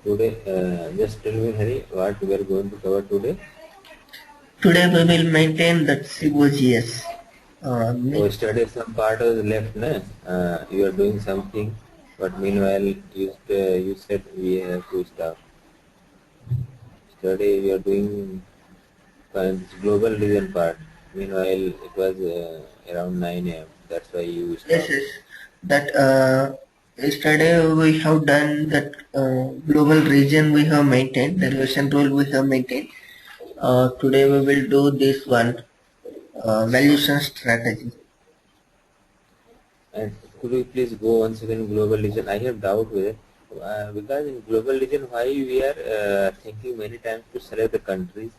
Today, just tell me, Hari, what we are going to cover today. Today we will maintain that COGS. So, study some part of the left, na? You are doing something, but meanwhile, you said we have to stop. Study, you are doing this global region part. Meanwhile, it was around 9 a.m. That's why you Yes, stopped. yes. That yesterday we have done that global region we have maintained, the relation rule we have maintained. Today we will do this one, valuation strategy. And could you please go once again global region? I have doubt with it. Because in global region, why we are thinking many times to select the countries?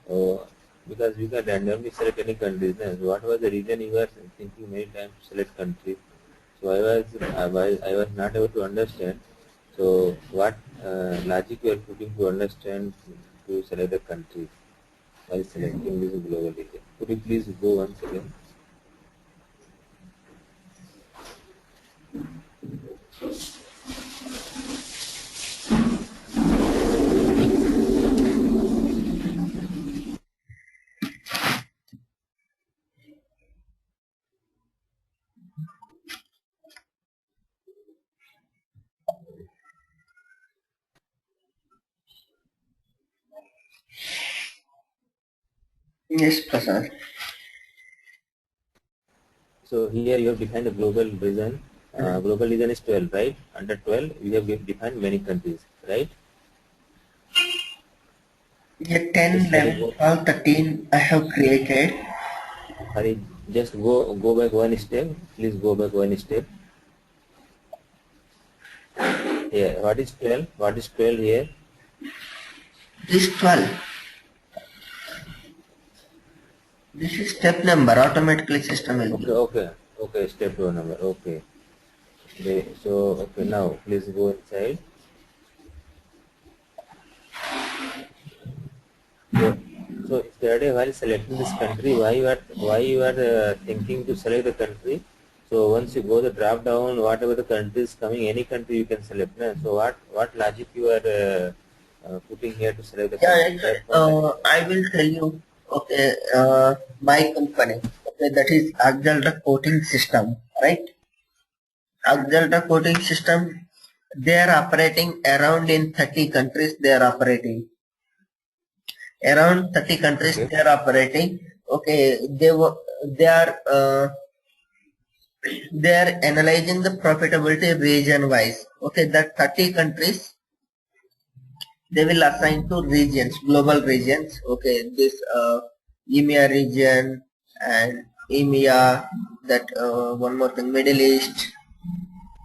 Oh, because we can randomly select any countries. Na? So what was the reason you were thinking many times to select countries? So I was not able to understand. So what logic you are putting to understand to select the countries while selecting this global region? Could you please go once again? Yes, Prasad. So here you have defined a global region. Global region is 12, right? Under 12, you have defined many countries, right? Yeah, 10, Just Hari, 11, 12, 13 I have created. Hari, just go back one step. Please go back one step. Here, what is 12? What is 12 here? This 12. This is step number. Automatically system will Okay, give. okay, okay. Step 2 number. Okay. So okay, now please go inside. So so yesterday while selecting this country, why you are thinking to select the country? So once you go the drop down, whatever the country is coming, any country you can select. Na? So what logic you are putting here to select the Yeah, country? actually, That one I I will tell you. Okay, my company. Okay, that is Agilta Coating System, right? Agilta Coating System. They are operating around in 30 countries. They are operating around 30 countries. okay. They are operating. Okay, they are they are analyzing the profitability region wise. Okay, that 30 countries they will assign to regions, global regions. Okay, this EMEA region and EMEA, that one more thing, Middle East,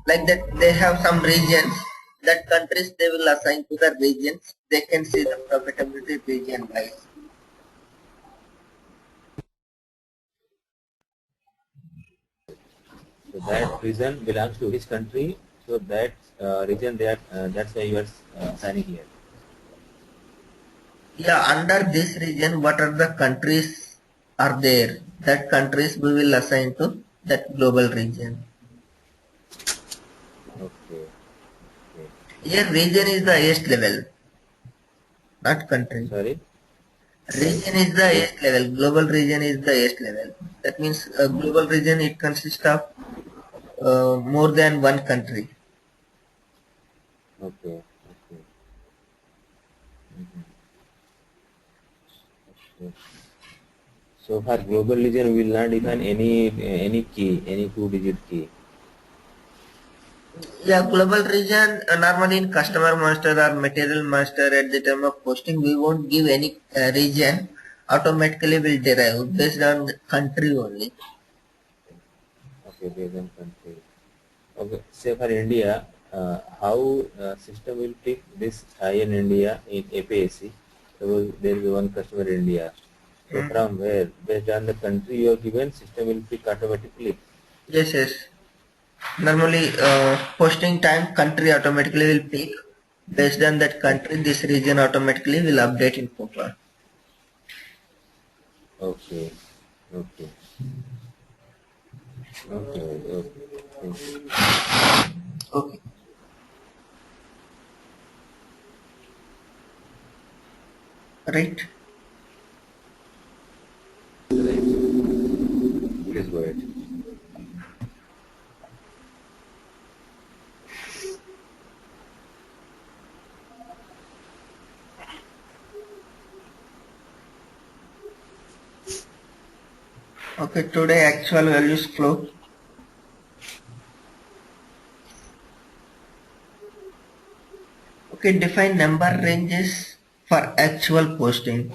like that. They have some regions. That countries they will assign to the regions. They can see the profitability region wise. So that region belongs to which country? So that region that's why you are signing here. Yeah, under this region, what are the countries are there? That countries we will assign to that global region. Okay. Okay. Here region is the highest level, not country. Sorry. Sorry. Region is the highest level. Global region is the highest level. That means a global region it consists of more than one country. Okay. Okay. Okay. So for global region, we will not define any key, any two-digit key. Yeah, global region normally in customer master or material master at the time of posting we won't give any region. Automatically will derive based on the country only. Okay, based on country. Okay, say for India, how system will pick this high in India in APSC? Suppose there is one customer in India. So Hmm. from where, based on the country you are given, system will pick automatically. Yes, yes. Normally, posting time country automatically will pick. Based on that country, this region automatically will update in COPA. Okay. Okay. Okay. Okay. Thank you. Okay. Right. Right. Please go ahead. Okay. Today actual values flow. Okay. Define number ranges for actual posting.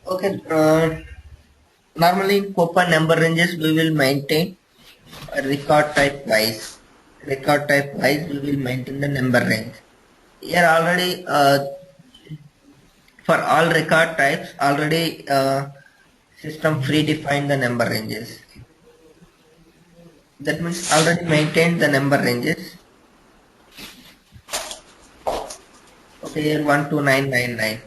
Okay. Normally in COPA number ranges we will maintain a record type wise. Record type wise we will maintain the number range. Here already for all record types already system predefined the number ranges. That means already maintained the number ranges. Okay, here 12999.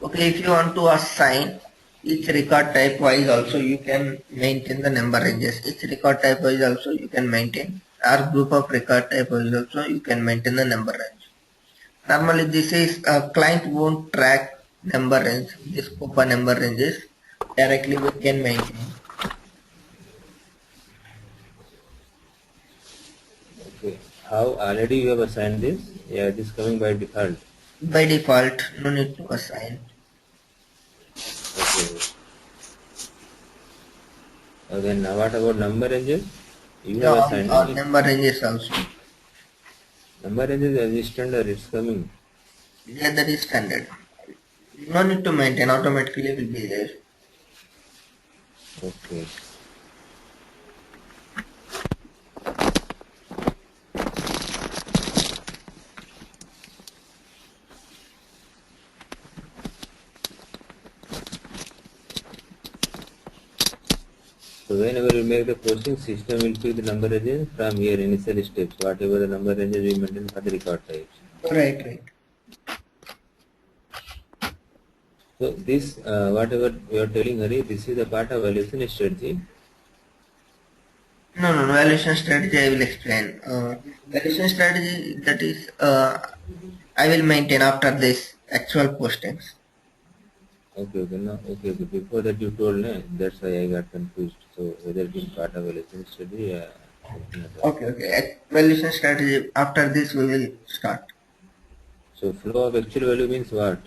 Okay, if you want to assign each record type wise also you can maintain the number ranges. Each record type wise also you can maintain, or group of record type wise also you can maintain the number range. Normally this is a client won't track number range, this COPA number ranges directly we can maintain. Okay. How already you have assigned this? Yeah, it is coming by default. By default, no need to assign. Okay. Then what about number ranges? You have assigned All it. number ranges also. Number ranges as standard, it's coming. Yeah, that is standard. No need to maintain, automatically will be there. Okay. So whenever you make the posting, system will pick the number ranges from your initial steps, whatever the number ranges we maintain for the record types. Right. So this, whatever you are telling Hari, this is the part of valuation strategy. No, valuation strategy I will explain. Valuation strategy that is I will maintain after this actual postings. Okay. No, okay. Before that you told, no, that's why I got confused. So whether it is part of valuation strategy, Okay. Valuation strategy after this we will start. So flow of actual value means what?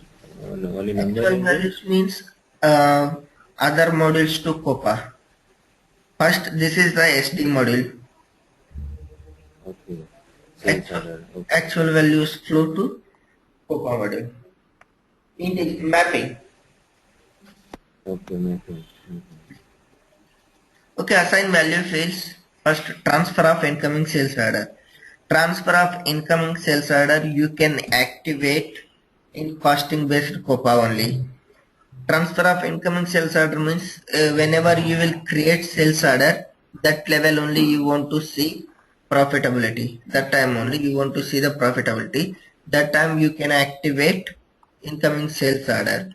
Only number Actual ranges? values means other modules to COPA. First, this is the SD module. Okay. Sales order. Okay. Actual values flow to COPA module. Mapping. Okay, mapping. Okay, assign value fields. First, transfer of incoming sales order. Transfer of incoming sales order you can activate in costing based COPA only. Transfer of incoming sales order means whenever you will create sales order, that level only you want to see profitability. That time only you want to see the profitability. That time you can activate incoming sales order.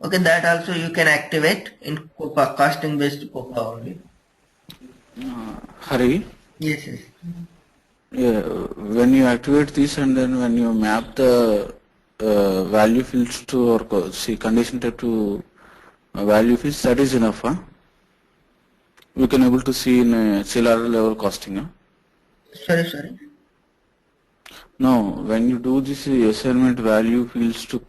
Okay, that also you can activate in COPA, costing based COPA only. Hari, Yes. yeah, when you activate this and then when you map the value fields to or see condition type to value fields, that is enough, huh? We can able to see in CLR level costing, huh? Sorry. No, when you do this assignment value fields to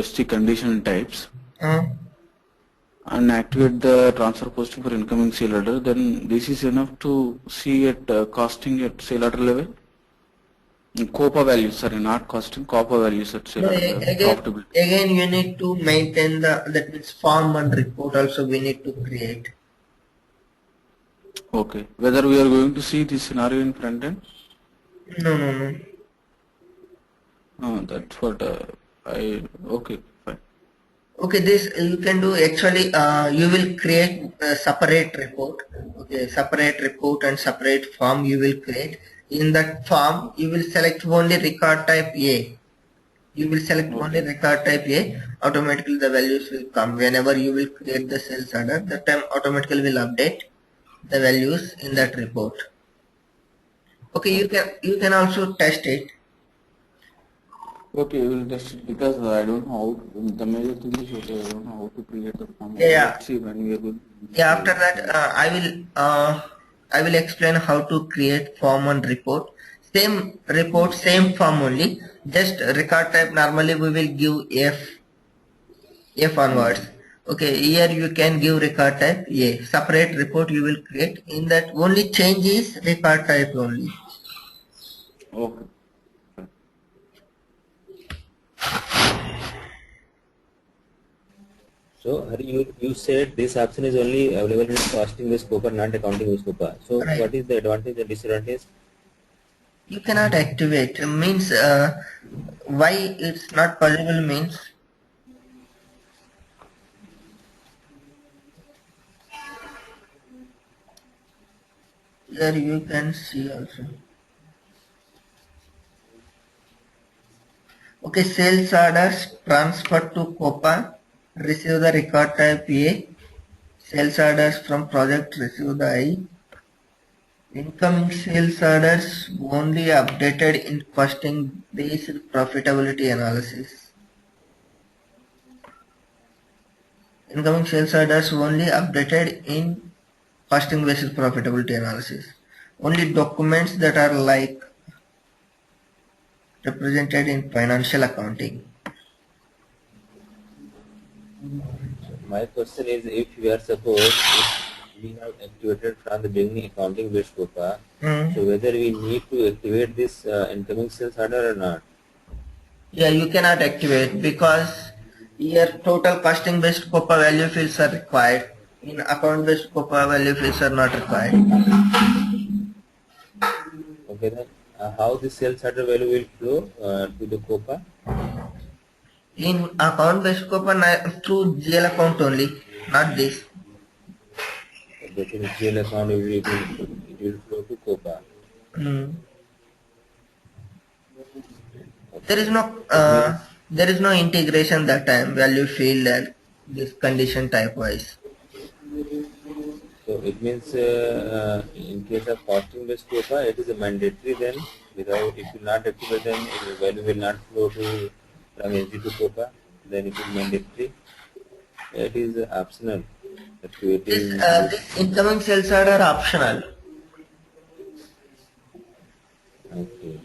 ST conditional types and activate the transfer posting for incoming sale order, then this is enough to see at costing at sale order level? COPA values, sorry, not costing, COPA values at sale order level, profitability. Again you need to maintain that means form and report also we need to create. Okay. Whether we are going to see this scenario in front end? No. That's what okay, fine. Okay, this you can do actually. You will create a separate report. Okay, separate report and separate form you will create. In that form, you will select only record type A. You will select only Okay. record type A. Automatically, the values will come whenever you will create the sales order. The time automatically will update the values in that report. Okay, you can also test it. Okay, we will test it because I don't know how the major thing is okay, I don't know how to create the form. Yeah. Let's see when we are going Yeah, after to that, I will explain how to create form and report. Same report, same form only. Just record type. Normally, we will give F onwards. Okay, here you can give record type A. Separate report you will create. In that, only change is record type only. Okay. So Hari, you said this option is only available in costing based Coupa, not accounting based Coupa. So Right. what is the advantage and disadvantage? You cannot activate. Means why it's not possible means here you can see also. Okay, sales orders transferred to Copa receive the record type A. Sales orders from project receive the I. Incoming sales orders only updated in costing based profitability analysis. Incoming sales orders only updated in costing based profitability analysis. Only documents that are like represented in financial accounting. So my question is, if we are suppose if we have activated from the beginning accounting based Coupa, so whether we need to activate this incoming sales order or not? Yeah, you cannot activate because here total costing based COPA value fields are required. In account based COPA value fields are not required. Okay, then how the sales order value will flow to the Coupa? In account based COPA through GL account only, not this. That is GL account, it will flow to Coupa. Hmm. Okay. There is no It means integration that time value field and this condition type wise. so it means in case of costing based Coupa, it is a mandatory then. Without, if you not activate, then the value will not flow to from SD to Coupa. Then it is mandatory. It is optional activating this. This incoming sales order are optional. Okay.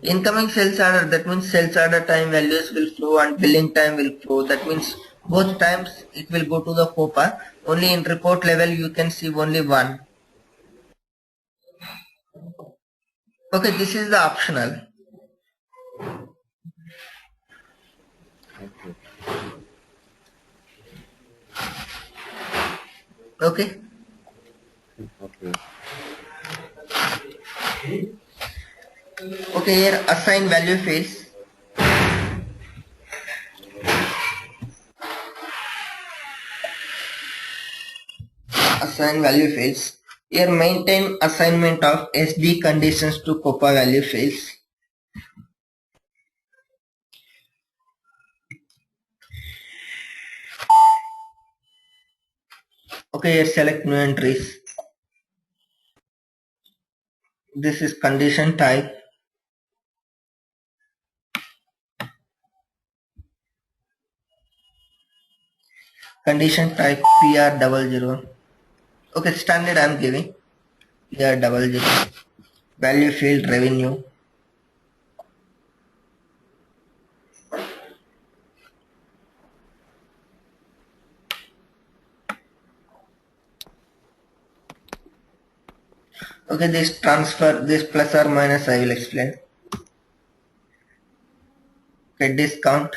Incoming sales order, that means sales order time values will flow and billing time will flow. That means both times it will go to the COPA. Only in report level you can see only one. Okay, this is the optional. Okay. Okay. Okay. Okay, here assign value fields. Assign value fields. Here maintain assignment of SD conditions to COPA value fields. Okay, here select new entries. This is condition type. Condition type PR00. Okay, standard I'm giving. PR00. Value field revenue. Okay, this transfer, this plus or minus I will explain. Okay, discount.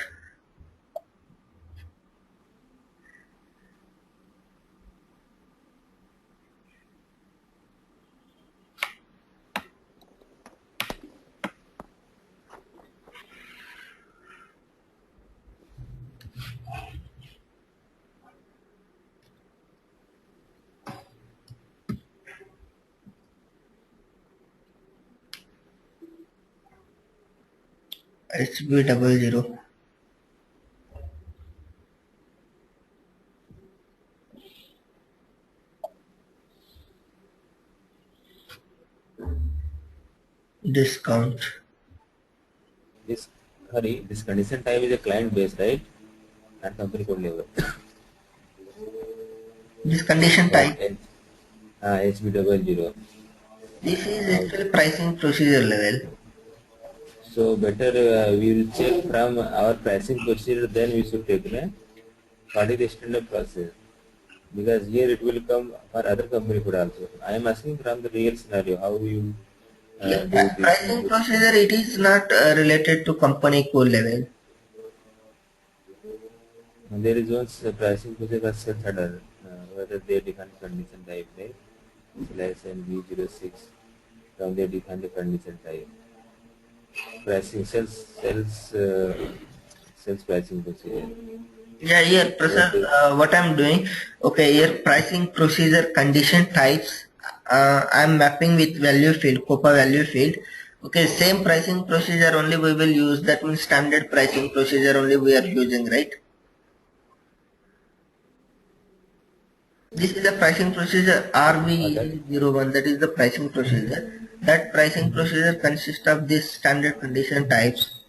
HB00. Discount. This condition type is a client base, right? At company code level. This condition Right. type. HB00. This is actually pricing procedure level. So better we will check from our pricing procedure, then we should take what is the standard process, because here it will come for other company code also. I am asking from the real scenario how you Yeah, do this. pricing procedure, it is not related to company code level. And there is one pricing procedure sales order, whether they define condition type, right? Slash and B06, from there define the condition type. Pricing sales pricing procedure. Yeah, here, What Prasad, is what I'm doing, okay, here pricing procedure condition types, I'm mapping with value field, COPA value field. Okay, same pricing procedure only we will use, that means standard pricing procedure only we are using, right? This is the pricing procedure that? RV01, that is the pricing procedure. That pricing procedure consists of these standard condition types.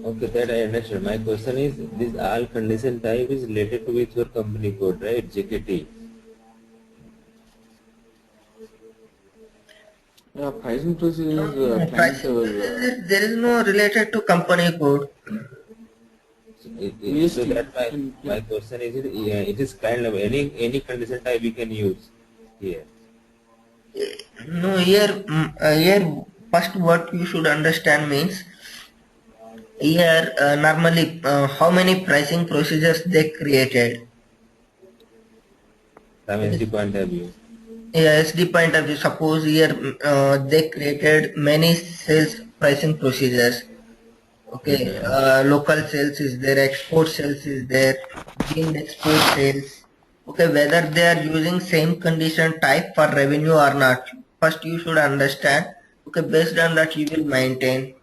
Okay, that I understand. My question is, this all condition type is related to with your company code, right? JKT. Yeah, pricing procedure No, is no, client pricing level. procedure, there is no related to company code. So VST. that my question is, it is kind of any condition type we can use here. No, here first what you should understand means here normally how many pricing procedures they created. From SD point of view. Yeah, SD point of view, suppose here they created many sales pricing procedures. Okay, local sales is there, export sales is there, deemed export sales. Okay, whether they are using same condition type for revenue or not. First you should understand. Okay, based on that you will maintain.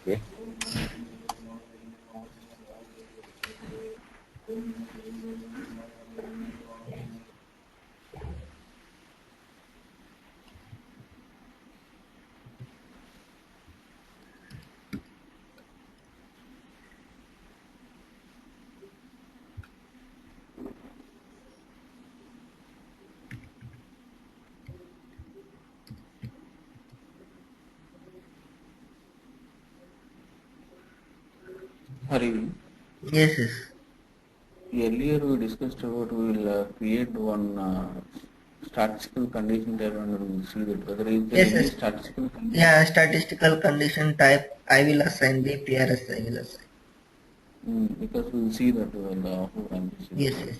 Okay. Hari, Yes, yes. earlier we discussed about we will create one statistical condition there and we will see that whether is there Yes, any yes. statistical condition. Yeah, statistical condition type I will assign, the PRS I will assign. Because we will see that well who can this. Yes, yes.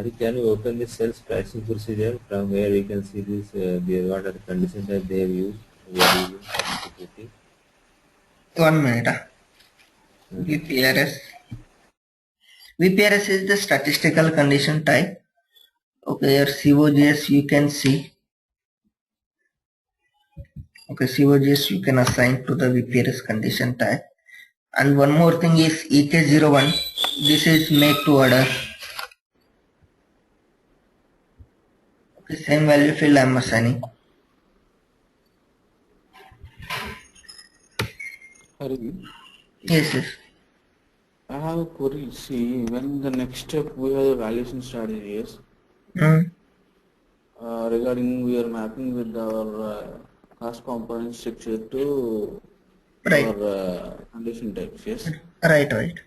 Hari, can you open the sales pricing procedure from where we can see this, what are the conditions that they have used, we are using for security? 1 minute. VPRS. VPRS is the statistical condition type. Okay, here COGS you can see. Okay, COGS you can assign to the VPRS condition type. And one more thing is EK01. This is make to order. Okay, same value field I am assigning. Hari, Yes, yes. I have a query. See, when the next step we have the valuation strategies Mm. regarding we are mapping with our cost component structure to Right. our condition types, yes. Right, right.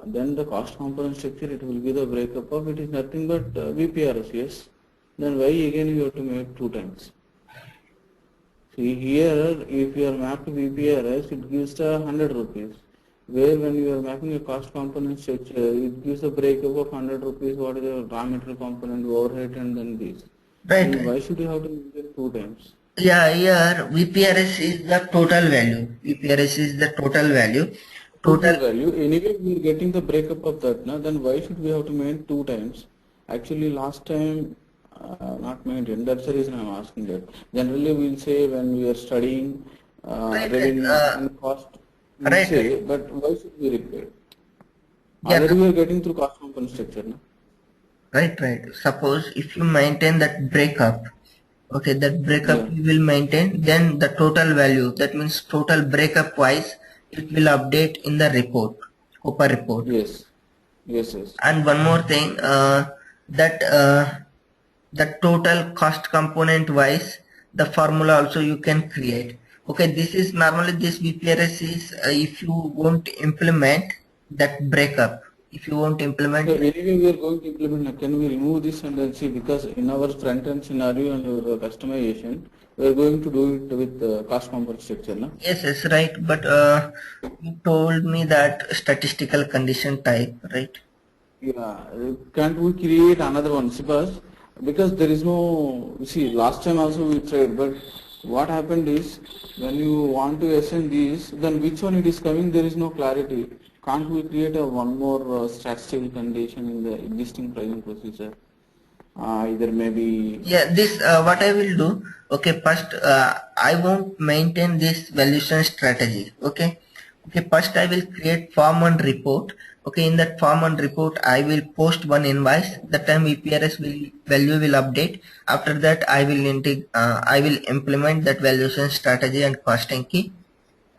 Then the cost component structure, it will be the breakup of it is nothing but VPRS, yes. Then why again you have to make 2 times? See here, if you are mapped to VPRS, it gives the 100 rupees. Where when you are mapping a cost component structure, it gives a breakup of 100 rupees, what is the raw material component, overhead, and then this. Right. Then why should you have to make it 2 times? Yeah, here VPRS is the total value. VPRS is the total value. Total value. Anyway, we are getting the breakup of that. Now, then why should we have to make 2 times? Actually, last time not maintained. That's the reason I'm asking that. Generally, we'll say when we are studying Right, revenue and cost, we'll right, say, but why should we repeat? Yeah. Already we are getting through cost component structure. No? Right, right. Suppose if you maintain that breakup, okay, that breakup you will maintain, then the total value, that means total breakup wise, it will update in the report, COPA report. Yes, yes, yes. And one more thing, that the total cost component wise, the formula also you can create. Okay, this is normally this VPRS is if you won't implement that breakup, if you won't implement. So anyway, we are going to implement. Now, can we remove this and then see, because in our front end scenario and our customization, we are going to do it with cost component structure. No? Yes, yes, right. But you told me that statistical condition type, right? Yeah, can't we create another one? Because there is no, see, last time also we tried, but what happened is, when you want to assign these, then which one it is coming, there is no clarity. Can't we create a one more statistical condition in the existing pricing procedure? Either maybe. Yeah, this what I will do. Okay, first I won't maintain this valuation strategy. Okay, first I will create form and report. Okay, in that form and report I will post one invoice. That time VPRS value will update. After that I will implement that valuation strategy and costing key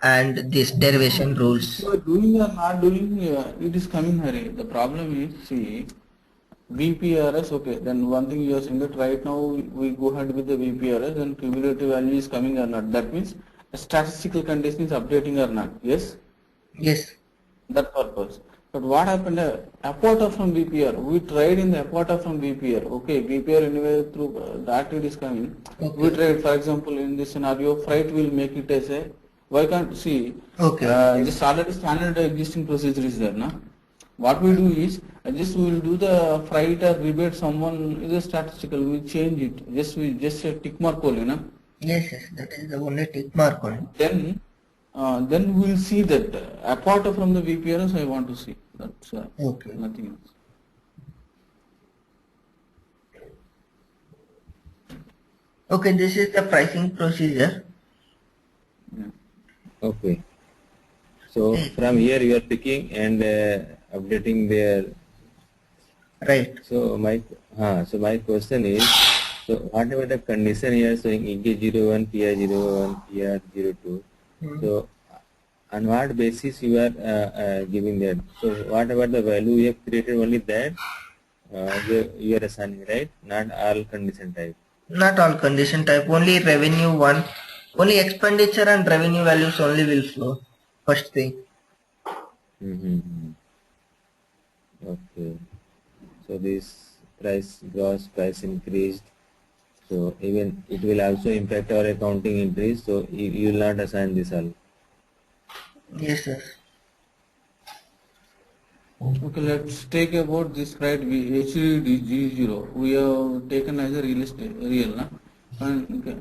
and this derivation rules. So doing or not doing, it is coming, Hari. The problem is, see, VPRS, okay, then one thing you are saying that right now we go ahead with the VPRS and cumulative value is coming or not. That means a statistical condition is updating or not. Yes? Yes. That purpose. But what happened apart from VPR? We tried in the apart from VPR. Okay, VPR anyway through that it is coming. Okay. We tried, for example, in this scenario, freight will make it as a, why can't see? Okay. This already standard existing procedure is there, na? What we do is, just we will do the freight or rebate someone is a statistical, we change it. We just a tick mark only, na? Yes, yes, that is the only tick mark only. Then we will see that apart from the VPRS, I want to see. That's Okay. nothing else. Okay, this is the pricing procedure. Yeah. Okay. So from here you are picking and updating their. Right. So my question is, so whatever the condition here showing EK01, PI01, PR02. So on what basis you are giving that? So whatever the value you have created, only that you are assigning, right? Not all condition type. Not all condition type, only revenue one, only expenditure and revenue values only will flow. First thing. Okay. So this gross price increased. So even it will also impact our accounting entries. So you will not assign this all. Yes, yes. Okay, let's take about this, right? HDG0 we have taken as a real, na? And okay,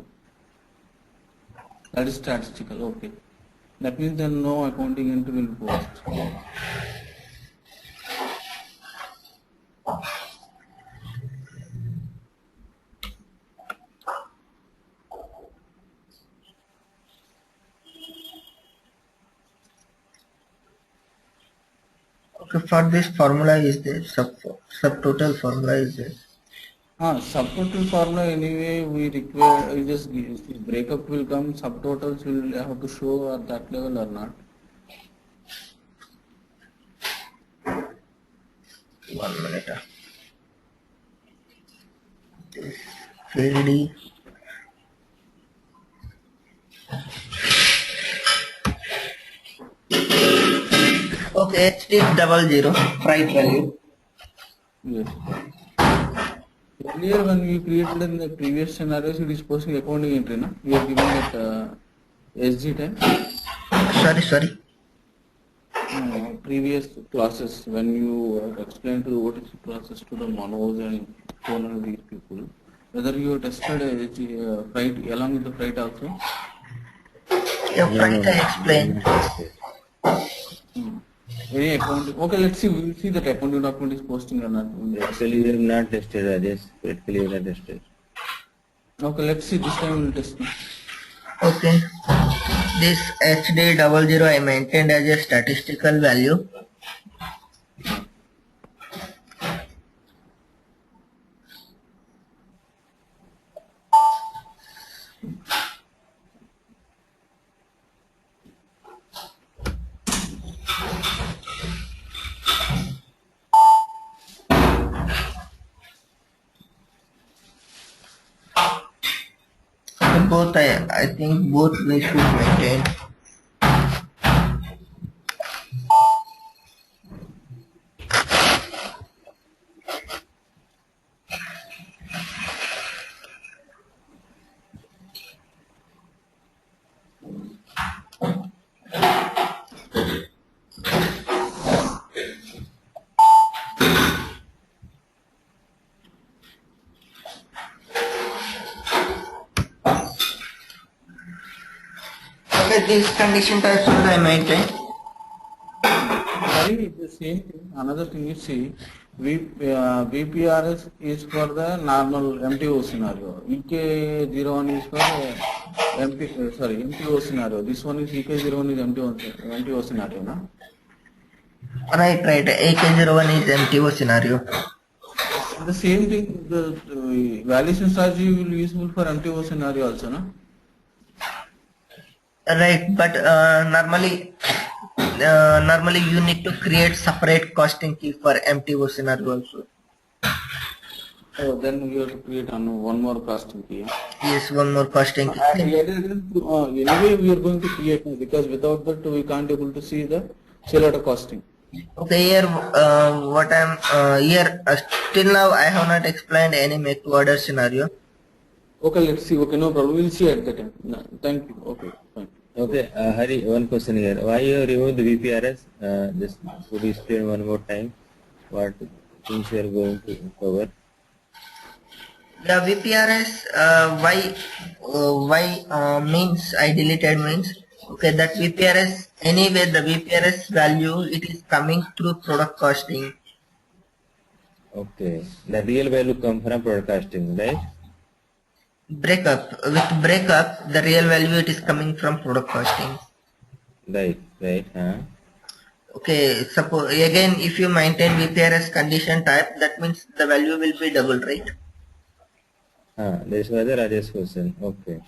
that is statistical. Okay, that means then no accounting entry will post. Okay, for this formula is there, subtotal formula is there. Subtotal formula anyway we require, we just breakup will come, subtotals will have to show at that level or not. 1 minute. Field D. Okay, HD00 right value. Yes. Earlier when we created in the previous scenarios, it is posting accounting entry, na? We are giving it SG time. Sorry. Previous classes when you explained to the OTC classes to the Manoj and one of these people, whether you tested freight along with the freight also? Yeah, No, right, no, I explained. Any accounting? Okay, let's see. We will see that accounting document is posting or not. Actually, we have not tested, Rajesh. Practically, we have not tested. Okay, let's see. This time we will test. Okay, this HD00 I maintained as a statistical value. Both I think both we should maintain. Okay, this condition types should I maintain. Sorry, the same thing. Another thing is, see, VPRS is for the normal MTO scenario. EK01 is for MTO scenario. This one is EK01 is MTO scenario, na? Right. AK01 is MTO scenario. The same thing, the valuation strategy will be useful for MTO scenario also, na? Right, but normally you need to create separate costing key for MTO scenario also. Oh, then we have to create one more costing key. Yes, one more costing key. Anyway, we are going to create because without that we can't able to see the sale order costing. Okay, here what I'm here till now I have not explained any make to order scenario. Okay, let's see. Okay, no problem. We'll see at the time. No, thank you. Okay, fine. Okay, Hari, one question here. Why you remove the VPRS? Just could you explain one more time what things you are going to cover? The VPRS why means I deleted means okay that VPRS anyway the VPRS value it is coming through product costing. Okay, the real value come from broadcasting, right? Breakup the real value it is coming from product costing. Right. Okay, suppose again if you maintain VPRS condition type that means the value will be double, right? That is why the Rajesh question. Okay.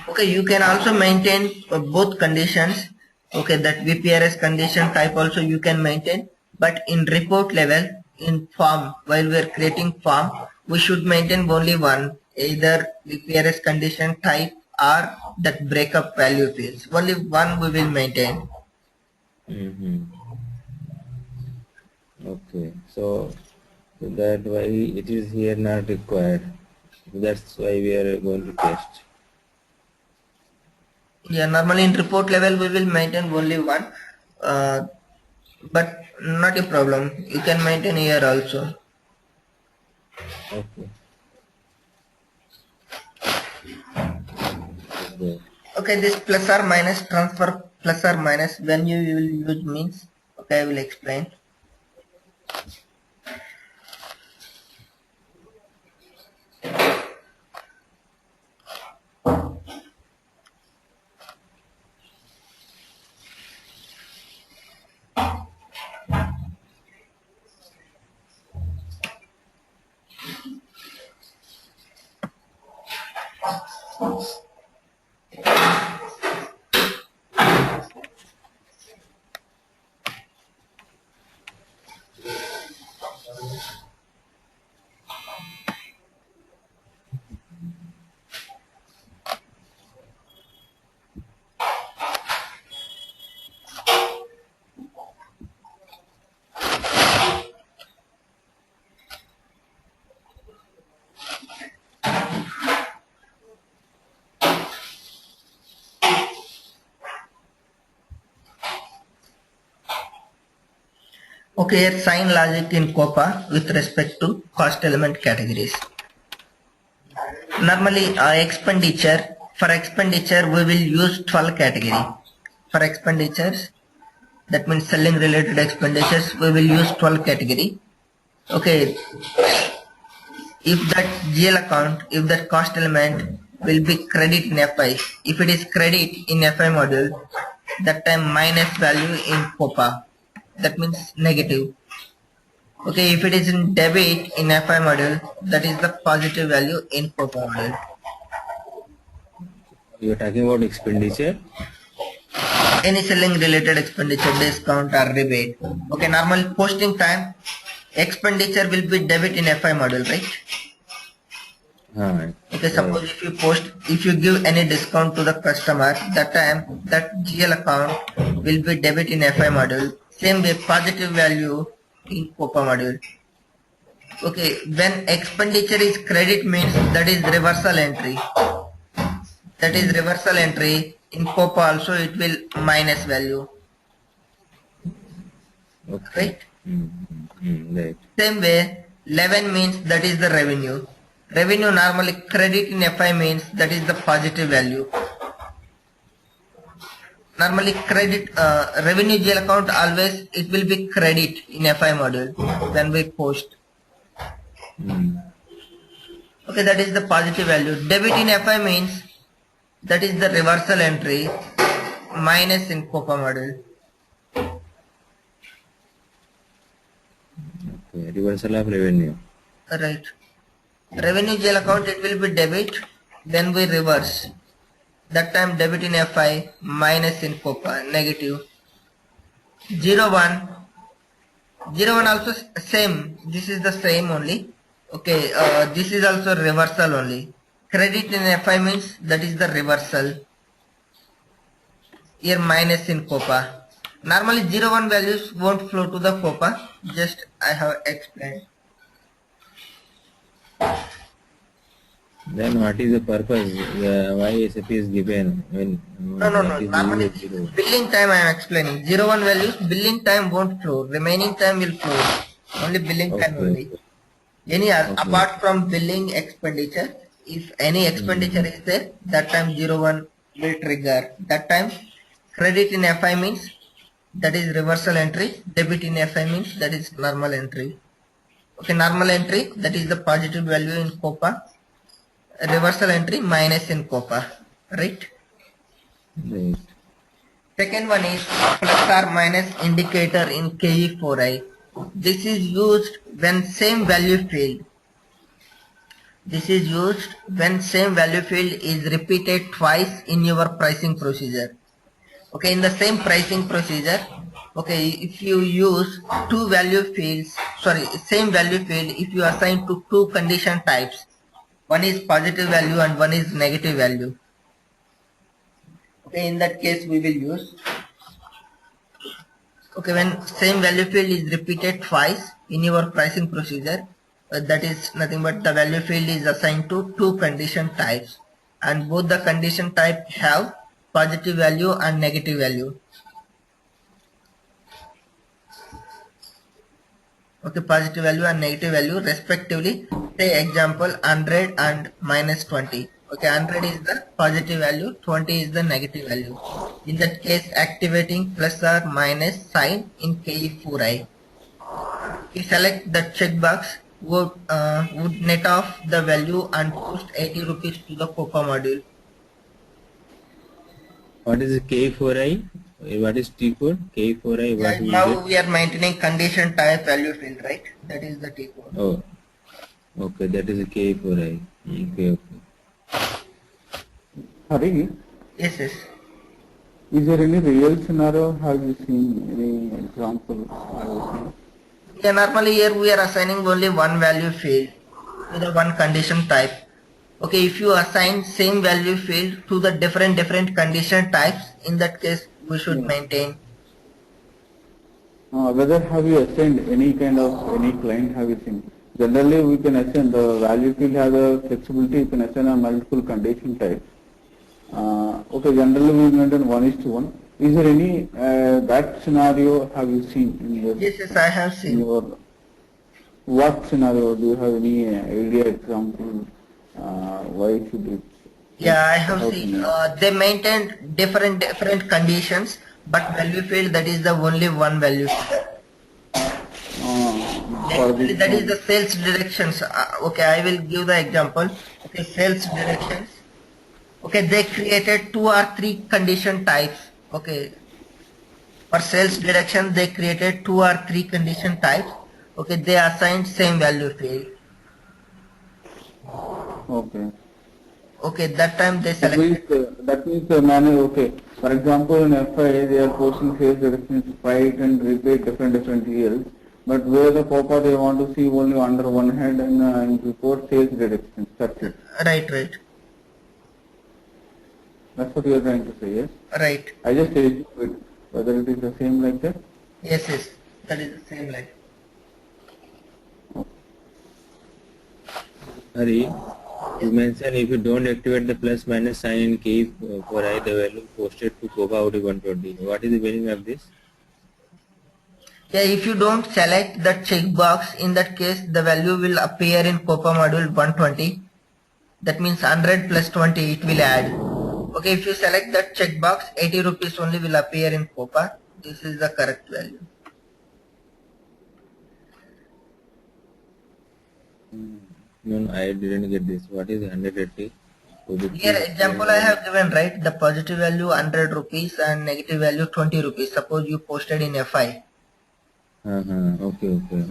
Okay, you can also maintain both conditions. Okay, that VPRS condition type also you can maintain, but in report level in form while we are creating form we should maintain only one, either VPRS condition type or that breakup value fields. Only one we will maintain. Okay, so that why it is here not required. That's why we are going to test. Yeah, normally in report level we will maintain only one. but not a problem. You can maintain here also. Okay. Okay. Okay, this plus or minus transfer plus or minus when you will use means. Okay, I will explain. Okay, here sign logic in COPA with respect to cost element categories. Normally, for expenditure, we will use 12 category. For expenditures, that means selling related expenditures, we will use 12 category. Okay, if that GL account, if that cost element will be credit in FI, if it is credit in FI module, that time minus value in COPA, that means negative. Okay, if it is in debit in FI module, that is the positive value in COPA module. You are talking about expenditure. Any selling related expenditure, discount or rebate. Okay, normal posting time, expenditure will be debit in FI module, right? Okay, suppose if you give any discount to the customer, that time that GL account will be debit in FI module. Same way, positive value in COPA module. Okay, when expenditure is credit means that is reversal entry. That is reversal entry. In COPA also it will minus value. Okay. Right? Right. Same way, 11 means that is the revenue. Revenue normally credit in FI means that is the positive value. Normally credit revenue GL account always it will be credit in FI module when we post. Okay, that is the positive value. Debit in FI means that is the reversal entry minus in COPA module. Okay. Reversal of revenue. Right. Revenue GL account it will be debit, then we reverse. That time debit in FI minus in COPA negative. 01 also same. This is the same only. Okay, this is also reversal only. Credit in FI means that is the reversal. Here minus in COPA. Normally 01 values won't flow to the COPA. Just I have explained. Then what is the purpose? Why SAP is given? No. Normally billing time I am explaining. 01 values billing time won't flow. Remaining time will flow. Only billing time only. Any apart from billing expenditure, if any expenditure is there, that time 01 will trigger. That time credit in FI means that is reversal entry. Debit in FI means that is normal entry. Okay, normal entry that is the positive value in COPA. Reversal entry minus in COPA. Right? Right. Second one is plus or minus indicator in KE4i. This is used when same value field. This is used when same value field is repeated twice in your pricing procedure. Okay, in the same pricing procedure, okay, if you use two value fields, same value field, if you assign to two condition types, one is positive value and one is negative value. Okay, in that case we will use. Okay, when same value field is repeated twice in your pricing procedure, that is nothing but the value field is assigned to two condition types and both the condition type have positive value and negative value. Okay, positive value and negative value respectively. Say example 100 and minus 20. Okay, 100 is the positive value, 20 is the negative value. In that case, activating plus or minus sign in KE4i. We select the checkbox would net off the value and post 80 rupees to the COPA module. What is K4I? What is T code? K4I, what Yeah, we now get? we are maintaining condition type value field, right? That is the T code. Oh, okay, that is a K4I. Okay, okay. Hari, Yes, yes. is there any real scenario? Have you seen any example? Have you seen? Yeah, normally here we are assigning only one value field to the one condition type. Okay, if you assign same value field to the different condition types, in that case we should maintain. Whether have you assigned any kind of any client have you seen? Generally, we can assign the value field has a flexibility. You can assign a multiple condition types. Okay, generally we maintain 1:1. Is there any that scenario have you seen in your Yes, yes, I have in seen. your what scenario? Do you have any idea example? Why should it? Yeah, I have How seen. can They maintained different conditions, but value field that is the only one value field. for this That is one? the sales directions. Okay, I will give the example. Okay, sales directions. Okay, they created 2 or 3 condition types. Okay, for sales direction they created 2 or 3 condition types. Okay, they assigned same value field. Okay. Okay, that time they That means selected. okay. For example, in FI they are posting sales reductions fight and repeat different deals. But where the COPA they want to see only under one head and report sales reductions. That's it. Right, right, That's what you are trying to say, yes? right. I just tell you whether it is the same like that. Yes, yes, that is the same line. Hari, you mentioned if you don't activate the plus minus sign in K4I, the value posted to COPA would be 120. What is the meaning of this? Yeah, if you don't select that checkbox, in that case the value will appear in COPA module 120. That means 100 plus 20 it will add. Okay, if you select that checkbox, 80 rupees only will appear in COPA. This is the correct value. No, I didn't get this. What is 180? Here example I have given, right? The positive value 100 rupees and negative value 20 rupees. Suppose you posted in FI. Okay, okay.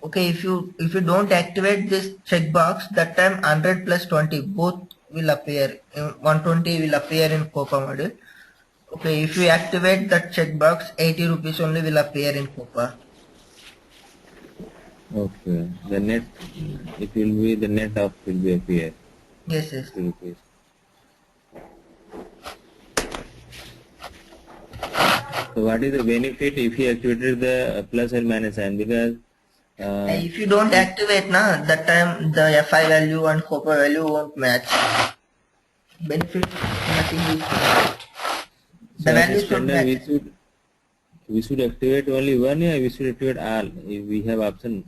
Okay, if you don't activate this checkbox, that time 100 plus 20 both will appear. 120 will appear in COPA module. Okay, if you activate that checkbox, 80 rupees only will appear in COPA. Okay. The net, it will be the net of will be appear. Yes, yes. 50 rupees. So what is the benefit if you activated the plus and minus sign? Because If you don't activate na, that time the FI value and COPA value won't match. Benefit nothing is. so The as a value should standard match. we should activate only one, or we should activate all. If we have option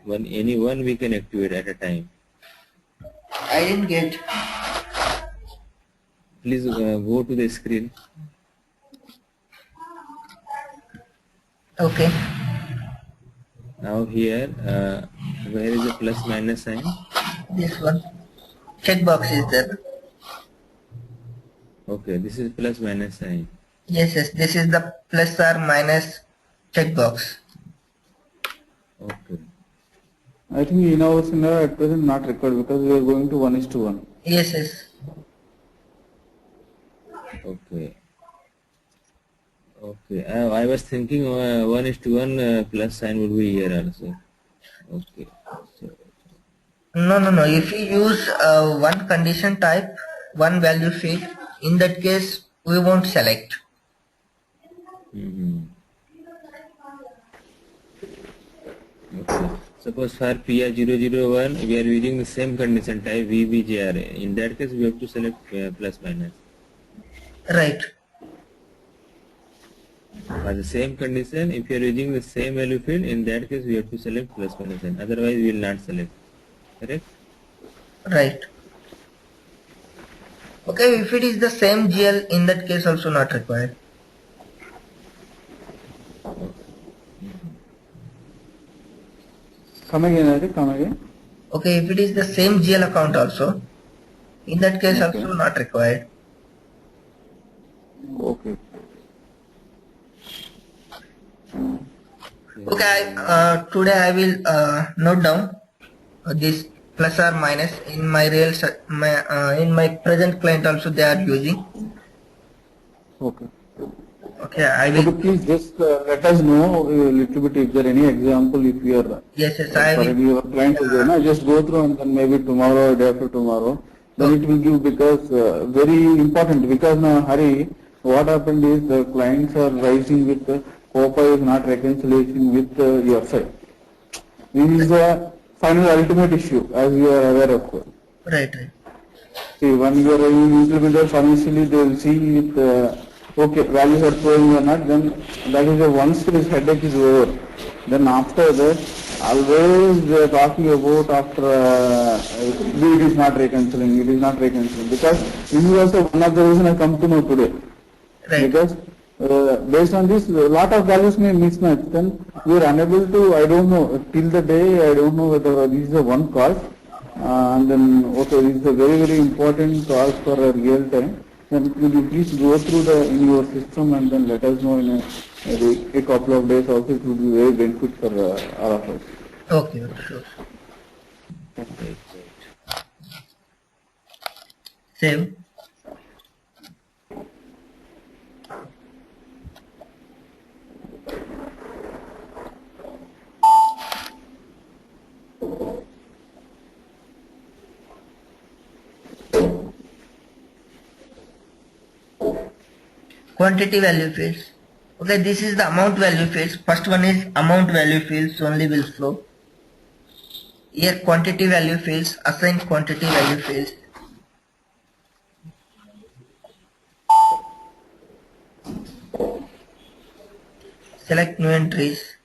any one we can activate at a time. I didn't get. Please go to the screen. Okay. Now here, where is the plus minus sign? This one. Checkbox is there. Okay, this is plus minus sign. Yes, yes. This is the plus or minus checkbox. Okay. I think in our scenario at present not required because we are going to 1:1. Yes, yes. Okay. Okay. I was thinking 1:1 plus sign would be here also. Okay. So, No, no, no. If you use one condition type, one value field, in that case we won't select. okay. Suppose for PR001 we are using the same condition type VBJRA. In that case we have to select plus minus. Right. For the same condition, if you are using the same value field, in that case we have to select plus condition. Otherwise, we will not select. Correct? Right. Okay, if it is the same GL, in that case also not required. Come again, Hari, come again. Okay, if it is the same GL account also, in that case Okay. also not required. Okay. Okay, today I will note down this plus or minus in my in my present client also they are using. Okay. Okay, I Okay, will. please just let us know a little bit if there any example if you are Yes, I for will. your client is there, na, just go through and then maybe tomorrow or day after tomorrow. Then it will give because very important because now Hari, what happened is the clients are rising with COPA is not reconciliation with your side. This is the final ultimate issue as you are aware of. Right, right. See, when you are a implementer, initially they will see if okay, values are flowing or not, then that is the once this headache is over. Then after that, always they are talking about after it is not reconciling, it is not reconciling. Because this is also one of the reasons I come to know today. Right. Because based on this, a lot of values may mismatch. Then we are unable to, I don't know, till the day, I don't know whether this is the one cause. And then, okay, this is a very, very important cause for a real time. Then could you please go through in your system and then let us know in a couple of days also. It would be very benefit for all of us. Okay, sure. Right, right. Save. Quantity value fields. Okay, this is the amount value fields. First one is amount value fields only will flow. Here quantity value fields, assign quantity value fields. Select new entries.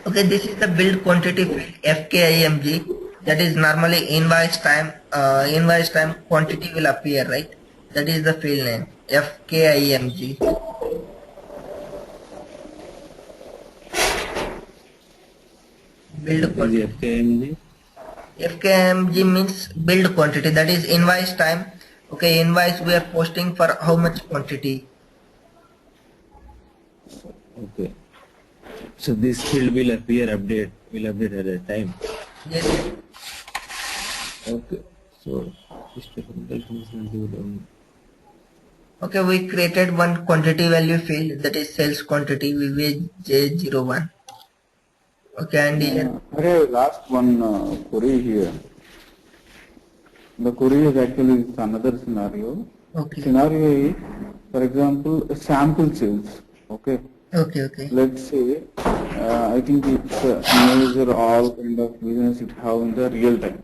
Okay, this is the build quantity field FKIMG. That is normally invoice time. Invoice time quantity will appear, right? That is the field name FKIMG. Build What is quantity. FKMG? FKMG means build quantity. That is invoice time. Okay, invoice we are posting for how much quantity. Okay. So this field will update at that time. Yes. Okay. So this technical functionality. Okay, we created one quantity value field that is sales quantity VVJ01. Okay, and here. Okay, last one query here. The query is actually another scenario. Okay. Scenario is, for example, sample sales. Okay. Okay, okay. Let's say, I think it's major all kind of business it have in the real time.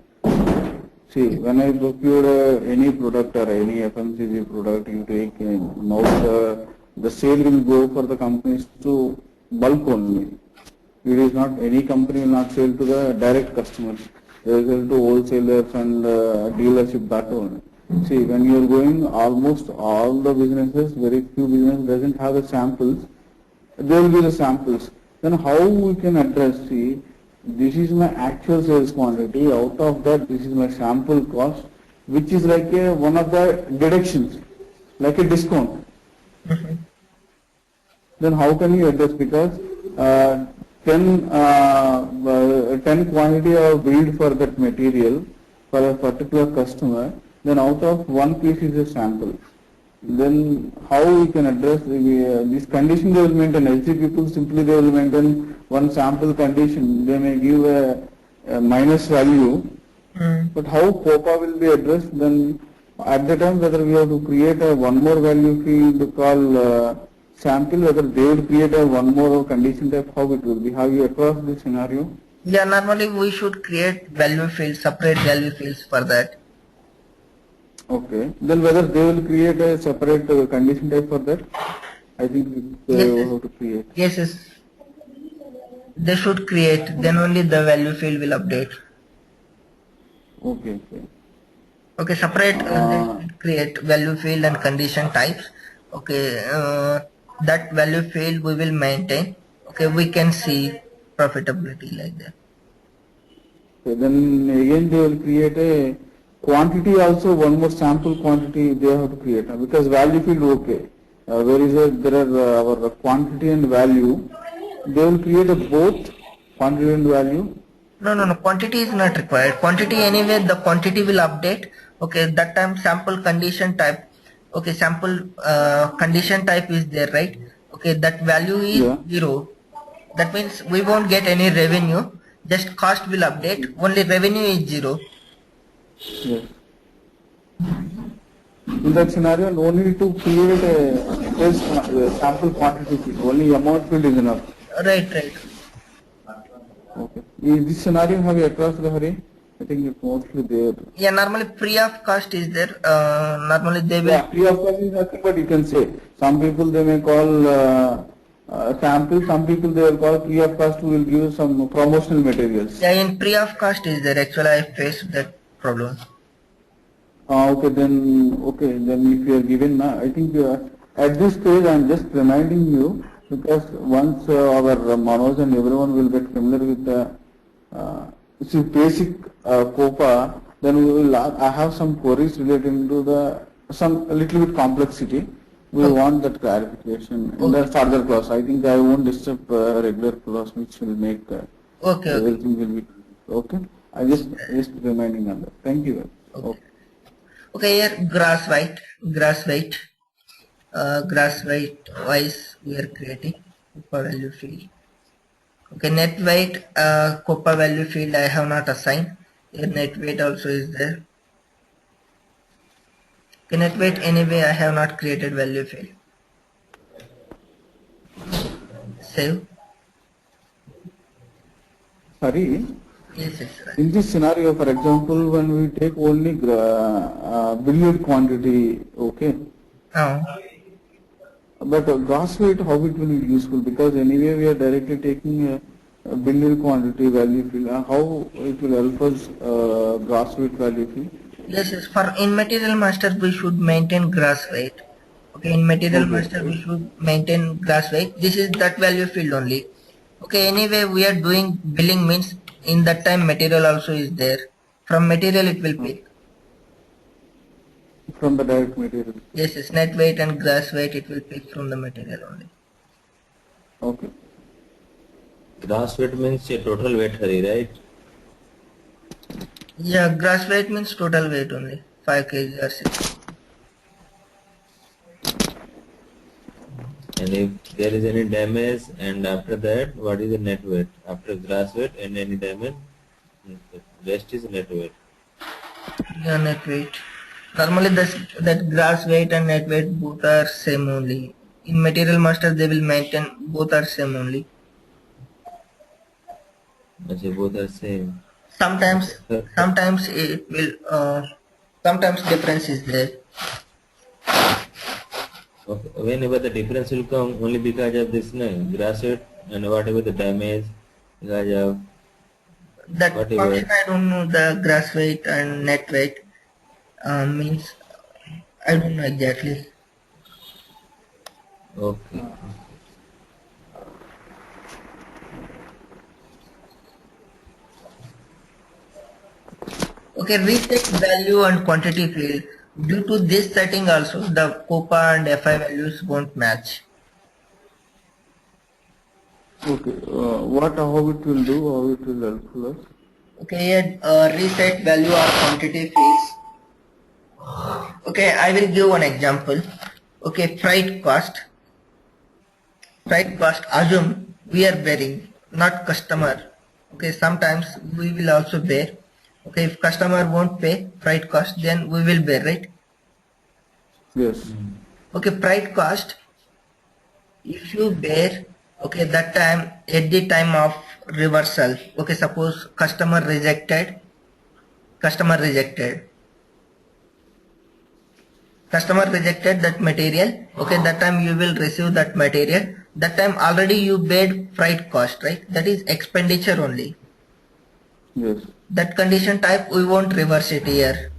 See, when I procure any product or any FMCG product, you take now the sale will go for the companies to bulk only. It is not, any company will not sell to the direct customers. They will sell to wholesalers and dealership, that only. See, when you are going, almost all the businesses, very few businesses doesn't have the samples. There will be the samples. Then how we can address, see, this is my actual sales quantity, out of that this is my sample cost, which is like one of the deductions, like a discount. Then how can you address, because 10 quantity of billed for that material for a particular customer, then out of one piece is a sample. Then how we can address this condition? They will maintain. LC people simply they will maintain one sample condition. They may give a minus value, but how COPA will be addressed? Then at the time whether we have to create a one more value field called sample, whether they will create a one more condition type, how it will be. Have you across this scenario? Yeah, normally we should create value fields, separate value fields for that. Okay. Then whether they will create a separate condition type for that? I think they Yes, will yes, have to create. yes, yes. They should create, then only the value field will update. Okay, okay. Okay, separate, they Uh, should create value field and condition types. Okay, that value field we will maintain. Okay, we can see profitability like that. okay, then again they will create a quantity also, one more sample quantity they have to create because value field okay. Where is it? There are our quantity and value. They will create a both quantity and value. No, no, no. Quantity is not required. Quantity anyway, the quantity will update. Okay, that time sample condition type. Okay, sample condition type is there, right? Okay, that value is Yeah. 0. That means we won't get any revenue. Just cost will update. Only revenue is 0. Yes. In that scenario, no need to create a sample quantity field. Only amount field is enough. Right, right. Okay. In this scenario, have you across the Hari? I think it's mostly there. Yeah, normally free of cost is there. Normally they will. Yeah, free of cost is nothing, but you can say some people they may call sample. Some people they will call free of cost. Will give some promotional materials. Yeah, in free of cost is there. Actually, I faced that problem. Okay, then if you are given, I think at this stage I am just reminding you because once our Manoj and everyone will get familiar with the basic COPA, then we will. I have some queries relating to the some a little bit complexity. We Okay. want that clarification in the further class. I think I won't disturb regular class, which will make Okay, okay. everything will be okay. I just reminding on that. Thank you. Okay. Okay, here grass weight, wise we are creating Coppa value field. Okay, net weight, Coppa value field I have not assigned. Here net weight also is there. Okay, net weight anyway I have not created value field. Save. Sorry. Yes, yes, right. In this scenario, for example, when we take only billiard quantity, okay, Now, but gross weight, how it will be useful? Because anyway we are directly taking a billiard quantity value field. How it will help us gross weight value field? yes, yes. For in material master we should maintain grass weight. Okay, in material Okay. master we should maintain grass weight. This is that value field only. Okay, anyway we are doing billing means in that time material also is there. From material it will pick. From the direct material. Yes, yes, net weight and grass weight it will pick from the material only. Okay. Gross weight means your total weight, Hari, right? Yeah, grass weight means total weight only. 5 kg or 6. And if there is any damage, and after that, what is the net weight? After grass weight and any damage, rest is net weight. Yeah, net weight. Normally that grass weight and net weight both are same only. In material master they will maintain both are same only. Okay, both are same. Sometimes it will sometimes difference is there. Okay. Whenever the difference will come, only because of this grass weight and whatever the damage, because of That whatever. function I don't know the grass weight and net weight means I don't know exactly. Okay. Okay, reset value and quantity field. Due to this setting also the COPA and FI values won't match. Okay. How it will do? How it will help us? Okay, here reset value or quantity fields. Okay, I will give one example. Okay, freight cost. Freight cost, assume we are bearing, not customer. Okay, sometimes we will also bear. Okay, if customer won't pay freight cost, then we will bear, right? Yes. Okay, freight cost, if you bear, okay, that time at the time of reversal. Okay, suppose customer rejected that material. Okay, that time you will receive that material. That time already you paid freight cost, right? That is expenditure only. Yes. That condition type we won't reverse it here.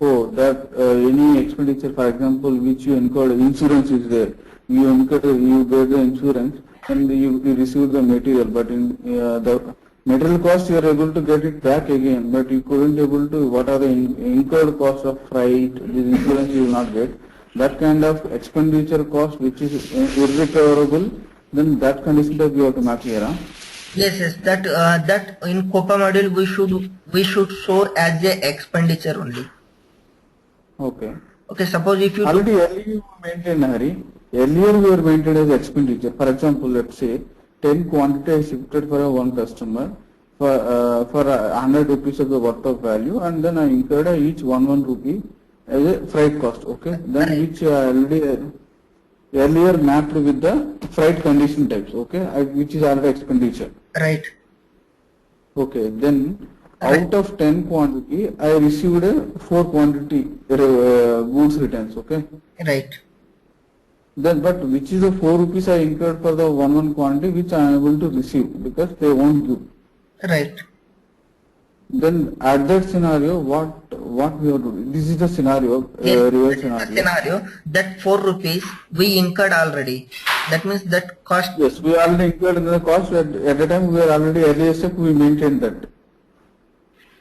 Oh, that any expenditure, for example, which you incurred, insurance is there. You paid the insurance and you receive the material, but in the material cost you are able to get it back again, but you couldn't able to, what are the incurred costs of freight, this insurance you will not get. That kind of expenditure cost which is irrecoverable, then that condition that you have to map here. Huh? Yes, that in COPA module we should show as a expenditure only. Okay. Okay, suppose if you already earlier you maintained, Hari. Earlier we were maintained as expenditure. For example, let's say 10 quantity is shifted for one customer for 100 rupees of the worth of value, and then I incurred each 1 rupee as a freight cost. Okay, then which already earlier mapped with the freight condition types. Okay, which is already expenditure. right. Okay, then out of 10 quantity, I received a 4 quantity goods returns. Okay. Right. Then, but which is the 4 rupees I incurred for the one quantity which I am able to receive because they won't give. Right. Then at that scenario, what we have to do? This is the scenario, Yes, reverse that is the scenario. scenario that 4 rupees we incurred already. That means that cost. Yes, we already incurred the cost at the time we were already earlier step we maintained that.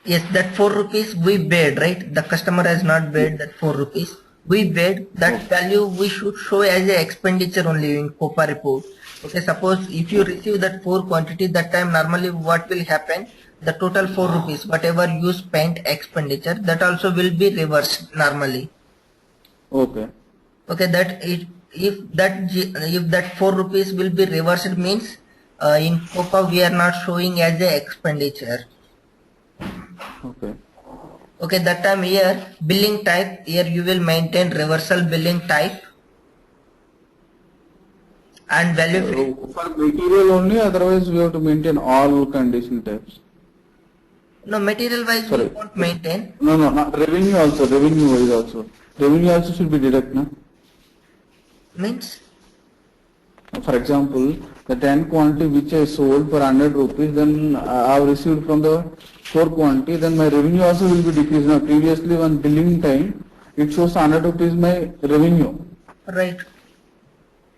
Yes, that 4 rupees we paid, right? The customer has not paid that 4 rupees. We paid that value we should show as a expenditure only in COPA report. Okay, suppose if you receive that 4 quantity, that time normally what will happen? The total 4 rupees, whatever you spent expenditure, that also will be reversed normally. Okay. Okay, if that 4 rupees will be reversed means in COPA we are not showing as a expenditure. Okay. Okay, that time here billing type, here you will maintain reversal billing type and value. For material only, otherwise we have to maintain all condition types. No, material wise we won't maintain. No, not revenue also, revenue wise also. Revenue also should be deducted, no? Means? For example, the 10 quantity which I sold for 100 rupees, then I have received from the 4 quantity, then my revenue also will be decreased. Now previously when billing time, it shows 100 rupees my revenue. Right.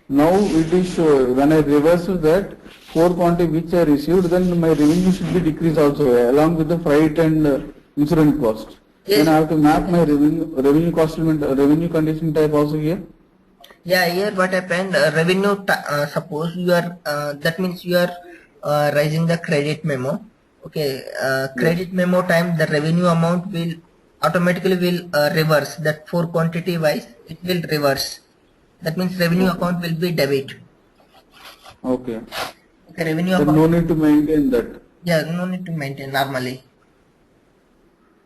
Now it is show, when I reverse that 4 quantity which I received, then my revenue should be decreased also along with the freight and insurance cost. Yes. Then I have to map my revenue cost element, revenue condition type also here. Yeah, here what happened, revenue, suppose you are, that means you are raising the credit memo. Okay, credit memo time, the revenue amount will automatically reverse. That 4 quantity wise, it will reverse. That means revenue account will be debit. Okay. Okay, revenue Then account. no need to maintain that. Yeah, no need to maintain normally.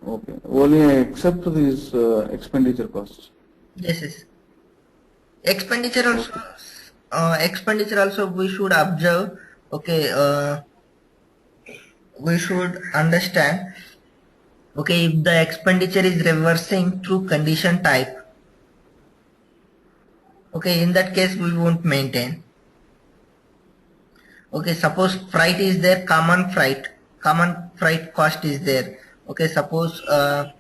Okay. Only I accept these expenditure costs. Yes. Expenditure also we should observe. Okay, we should understand. Okay, if the expenditure is reversing through condition type, okay, in that case we won't maintain. Okay, suppose freight is there, common freight cost is there. Okay, suppose that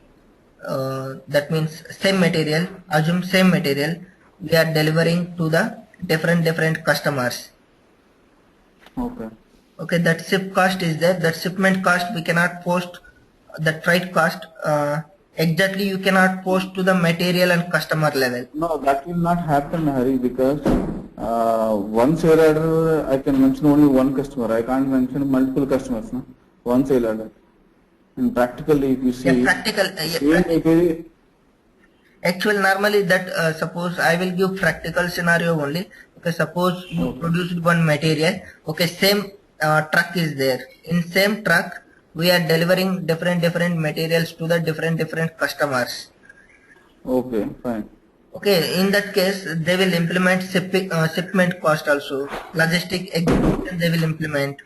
means same material, assume same material we are delivering to the different customers. Okay. Okay, that ship cost is there, that shipment cost we cannot post, that freight cost exactly you cannot post to the material and customer level. No, that will not happen, Hari, because one sale order I can mention only one customer. I can't mention multiple customers. No? One sale order. And practically, if you see, Yeah, practical. Actually, normally that suppose I will give practical scenario only. Okay, suppose you produced one material. Okay, same truck is there. In same truck, we are delivering different materials to the different customers. Okay, fine. Okay, in that case, they will implement shipment cost also. Logistic execution they will implement.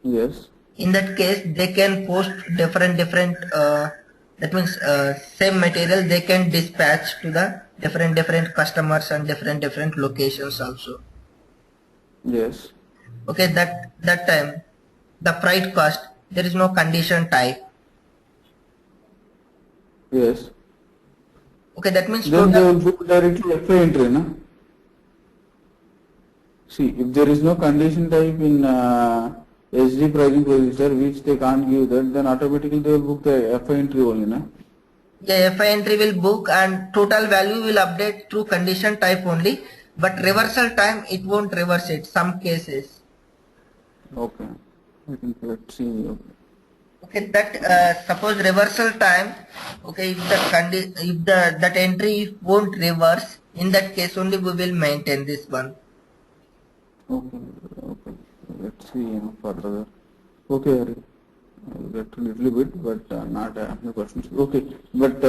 Yes. In that case, they can post different. That means same material they can dispatch to the different customers and different locations also. Yes. Okay, that time the freight cost there is no condition type. Yes. Okay, that means Then they total. will book directly FI entry, no? See, if there is no condition type in SD pricing register which they can't give that, then automatically they will book the FI entry only, no? Yeah, FI entry will book and total value will update through condition type only, but reversal time it won't reverse it. Some cases. Okay. I think let's see. Okay. Okay, that suppose reversal time. Okay, if the that entry won't reverse, in that case only we will maintain this one. Okay. Okay. Let's see further. Okay, Hari. I'll get a little bit, but not 100%. Okay, but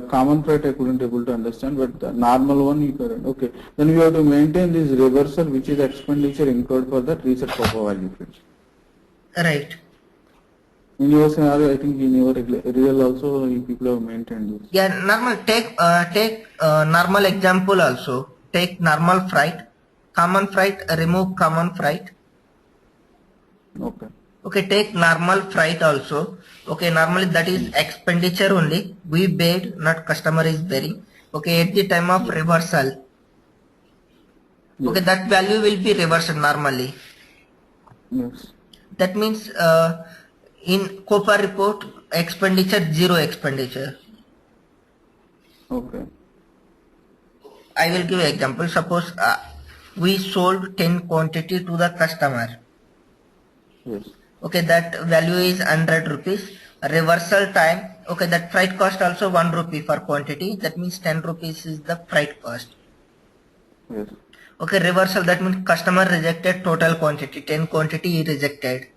common freight I couldn't able to understand, but the normal one you can. Okay, then we have to maintain this reversal, which is expenditure incurred for that reset COPA value fields. Right. In your scenario, I think in your real also you people have maintained this. Yeah, normal. Take normal example also. Take normal freight, common freight. Remove common freight. Okay. Okay, take normal freight also. Okay, normally that is expenditure only. We paid, not customer is bearing. Okay, at the time of reversal. Okay, Yes. that value will be reversed normally. Yes. That means in COPA report expenditure zero expenditure. Okay. I will give example. Suppose we sold 10 quantity to the customer. Yes. Okay, that value is 100 rupees. Reversal time. Okay, that freight cost also 1 rupee for quantity. That means 10 rupees is the freight cost. Yes. Okay, reversal that means customer rejected total quantity. 10 quantity he rejected.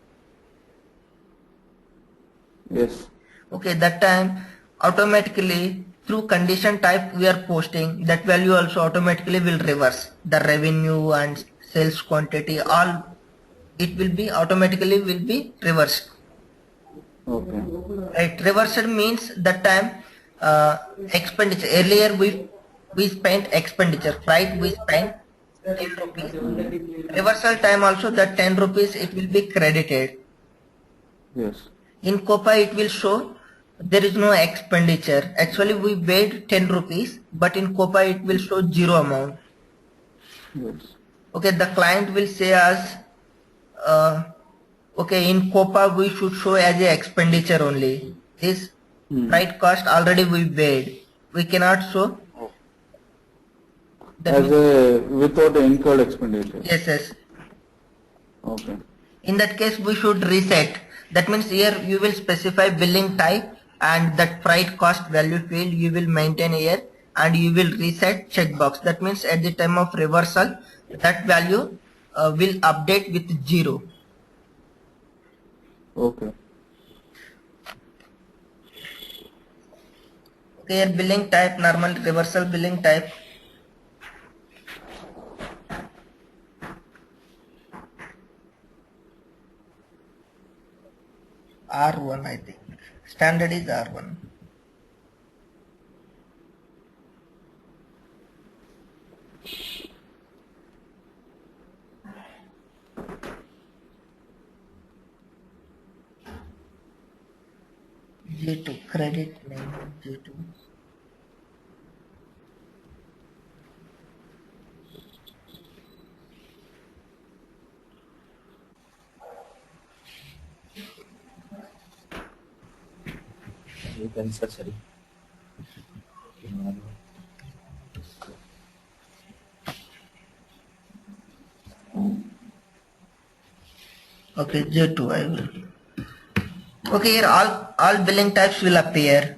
Yes. Okay, that time automatically through condition type we are posting that value also automatically will reverse the revenue and sales quantity all it will be automatically will be reversed. Okay. Right, reversed means that time expenditure earlier we spent expenditure right we spent 10 rupees. Reversal time also that 10 rupees it will be credited. Yes. In COPA it will show there is no expenditure. Actually we paid 10 rupees but in COPA it will show zero amount. Yes. Okay, the client will say us okay in COPA we should show as a expenditure only. This freight cost already we paid. We cannot show that As a without incurred expenditure. yes. Okay. In that case we should reset. That means here you will specify billing type and that freight cost value field you will maintain here and you will reset checkbox. That means at the time of reversal that value will update with zero. Okay. Okay, here billing type normal reversal billing type. R1 I think. Standard is R1. G2 credit name G2. You can search, sorry. Okay, J2 I will. Okay, here all billing types will appear.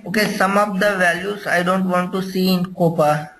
Okay, some of the values I don't want to see in COPA.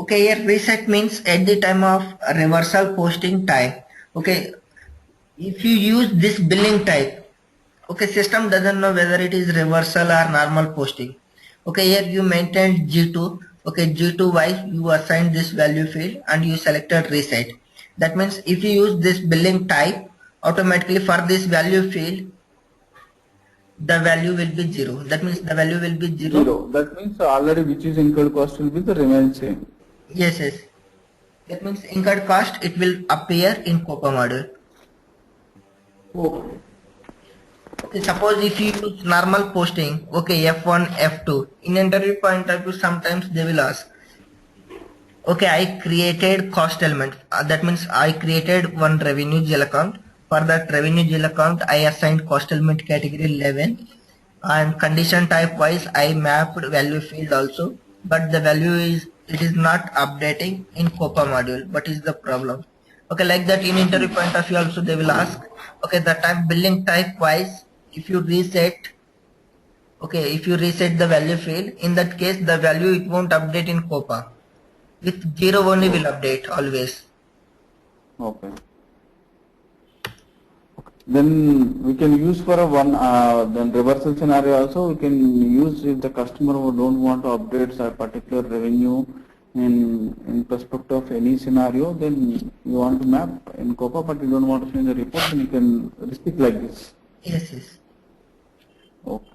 Okay, here reset means at the time of reversal posting time. Okay, if you use this billing type, okay, system doesn't know whether it is reversal or normal posting. Okay, here you maintained G2. Okay, G2 wise you assign this value field and you selected reset. That means if you use this billing type, automatically for this value field, the value will be 0. That means the value will be 0. Zero. That means already which is incurred cost will be the remain same. Yes, yes. That means incurred cost, it will appear in COPA module. Okay. Okay, suppose if you use normal posting, okay, F1, F2, in interview point of view, sometimes they will ask, okay, I created cost element. That means I created one revenue GL account. For that revenue GL account, I assigned cost element category 11 and condition type wise, I mapped value field also, but the value is, it is not updating in COPA module. What is the problem? Okay, like that in interview point of view also they will ask, okay, the type billing type wise, if you reset, okay, if you reset the value field, in that case the value it won't update in COPA. With 0 only will update always. Okay. Then we can use for a one then reversal scenario also we can use if the customer who don't want to update a particular revenue in perspective of any scenario, then you want to map in COPA but you don't want to change the report, then you can restrict like this. Yes, yes. Okay.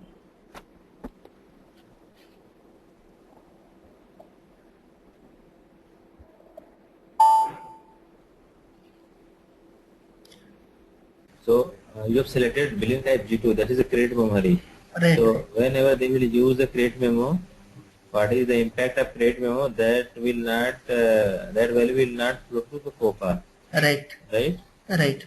So you have selected billing type G2, that is a create memory. Right. So whenever they will use the create memo, what is the impact of create memo? That will not that value will not flow to the COPA. Right. Right? Right.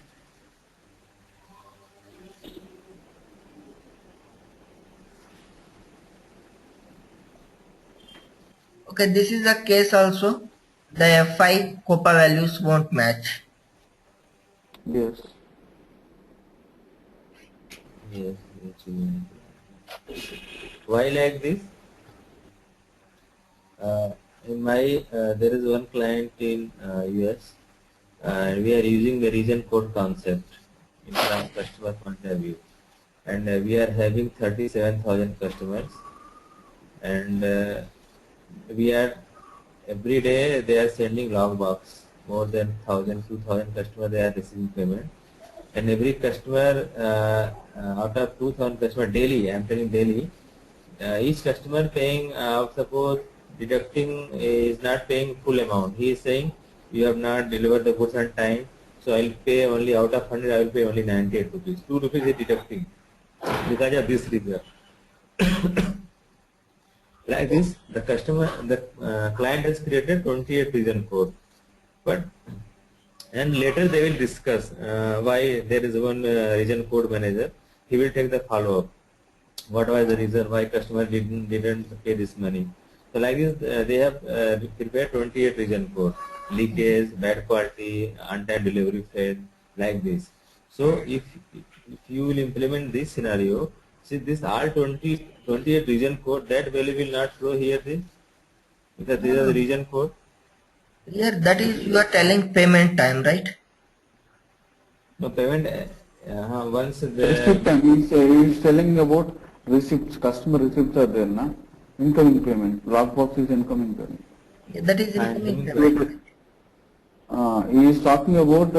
Okay, this is a case also. The F5 COPA values won't match. Yes. Yes. Why like this? In my there is one client in US and we are using the region code concept in from customer point of view, and we are having 37,000 customers, and we are every day they are sending log box, more than 1,000-2,000 customers they are receiving payment, and every customer out of 2,000 customer daily, I am telling daily, each customer paying suppose deducting is not paying full amount. He is saying you have not delivered the goods on time, so I will pay only out of 100 I will pay only 98 rupees. 2 rupees is deducting because of this reason. Like this, the client has created 28 region code, but and later they will discuss why there is one region code manager. He will take the follow up. What was the reason why customer didn't pay this money? So like this, they have prepared 28 region code, leakage, bad quality, on-time delivery fail, like this. So if you will implement this scenario, see this all 28 region code, that value will not flow here, this, because these are the region code. Here that is you are telling payment time, right? No payment. Once Receipt the time is telling about receipts, customer receipts are there, na? Incoming payment. Lockbox is incoming payment. Yeah, that is incoming incoming payment. He is talking about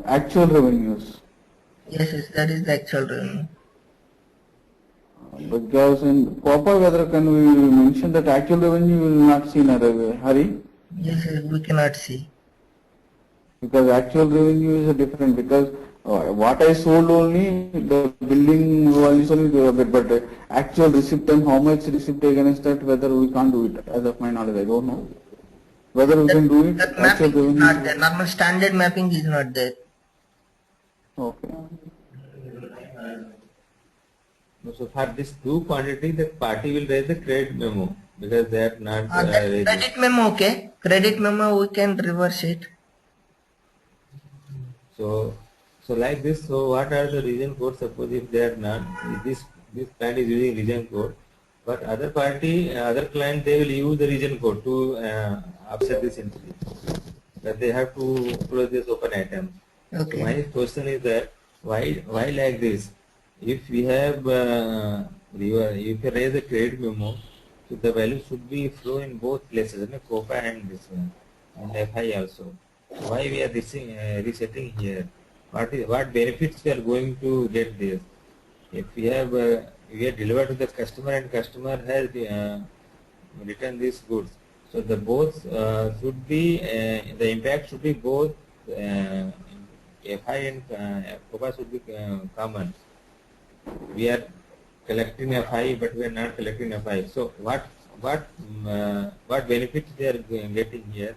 actual revenues. Yes, yes, that is the actual revenue. Because in COPA, whether can we mention that actual revenue will not see in a hurry? Yes, yes, we cannot see. Because actual revenue is different, because what I sold only, the billing value is only, but actual receipt time, how much receipt against that, whether we can't do it, as of my knowledge, I don't know. whether we can do it That actual mapping is revenue. not there. Normal standard mapping is not there. Okay. So for this two quantity, the party will raise the credit memo because they are not That raising. credit memo, okay. Credit memo, we can reverse it. So like this. So what are the region codes? Suppose if they are not, this client is using region code, but other party, other client, they will use the region code to offset this entry. That they have to close this open item. Okay. So my question is that why like this? If we have if you raise the credit memo, so the value should be flow in both places, COPA and this one, and FI also. So why we are resetting here? What benefits we are going to get this? If we have delivered to the customer and customer has returned these goods, so the both should be the impact should be both FI and COPA should be common. We are collecting FI, but we are not collecting FI. So what benefits they are getting here?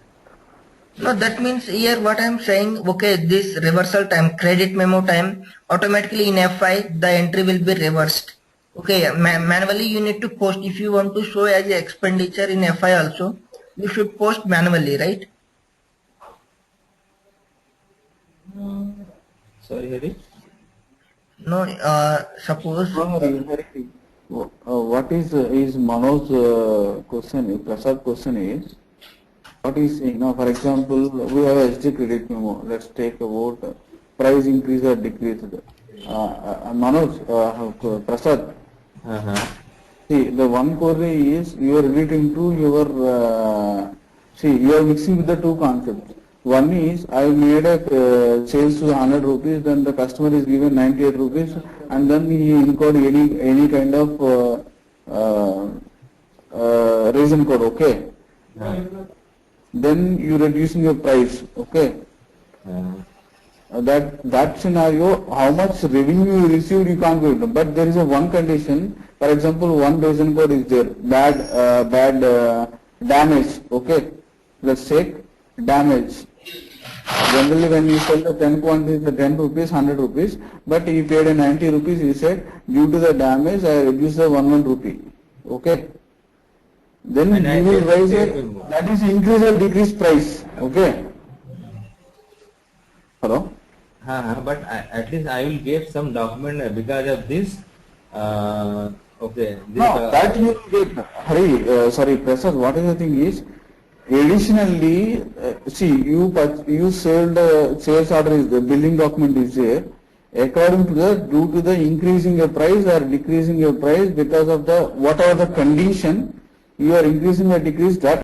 No, that means here what I am saying, okay, this reversal time, credit memo time, automatically in FI, the entry will be reversed. Okay, manually you need to post. If you want to show as expenditure in FI also, you should post manually, right? Sorry, Hari? No, suppose. What is Manoj's question? Prasad question is, what is, for example, we have a SD credit memo. Let's take about price increase or decrease. Manoj, Prasad. See, the one query is you are relating to your, you are mixing with the two concepts. One is I made a sales to 100 rupees, then the customer is given 98 rupees, and then he incurred any kind of reason code, okay? Then you reducing your price, okay? That scenario, how much revenue you received, you can't go into. But there is a one condition. For example, one reason code is there, bad damage, okay? Let's take damage. Generally, when you sell the 10 quantities, the 10 rupees, 100 rupees, but he paid a 90 rupees, he said, due to the damage, I reduced the 1 rupee. Okay? Then you will raise it, that is increase or decrease price. Okay? Hello? But at least I will get some document because of this. Okay. No, that you will get. Sorry, Prasad, what is the thing is, additionally, you sold sales order is the billing document is there. According to that, due to the increasing your price or decreasing your price because of the whatever the condition, you are increasing or decrease that